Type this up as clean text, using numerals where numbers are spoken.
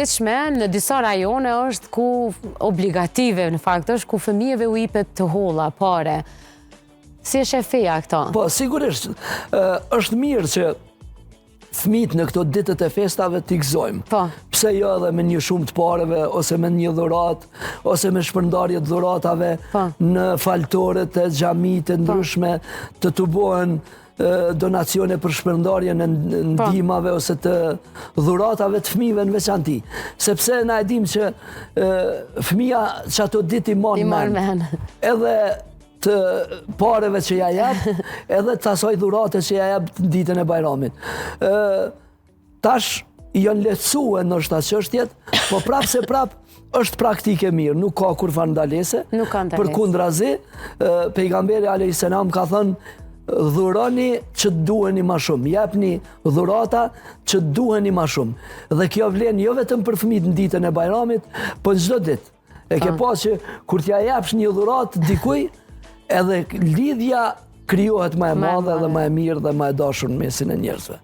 Në disa rajone është ku obligative, në fakt është ku fëmijëve u jepet të holla, pare. Si është e feja këta? Po, sigurisht, është mirë që fëmijët në këto ditët e festave t'i gëzojmë. Po. Pse jo edhe me një shumë të pareve, ose me një dhurat, ose me shpërndarje të dhuratave në faltoret e xhamit e ndryshme, të bëhen donacione për shpërndarje në ndihmave ose të dhuratave të fëmijëve në veçanti. Sepse na e dim që fëmija që ato dit i mon men. Edhe të pareve që ja jep, edhe të asaj dhurate që ja jep ditën e Bajramit. Tash janë lehtësue ndoshta çështjet, po prapë se prapë është praktike mirë, nuk ka kur vandalese. Përkundrazi, pejgamberi alayhis salam ka thënë dhuroni që duheni ma shumë, jepni dhurata që duheni ma shumë. Dhe kjo vlen jo vetëm për fëmijët në ditën e Bajramit, po çdo ditë. E ke pas që kur t'ja jepsh një dhuratë dikuj, edhe lidhja krijohet më e madhe dhe më e mirë dhe më e dashur në mesin e njerëzve.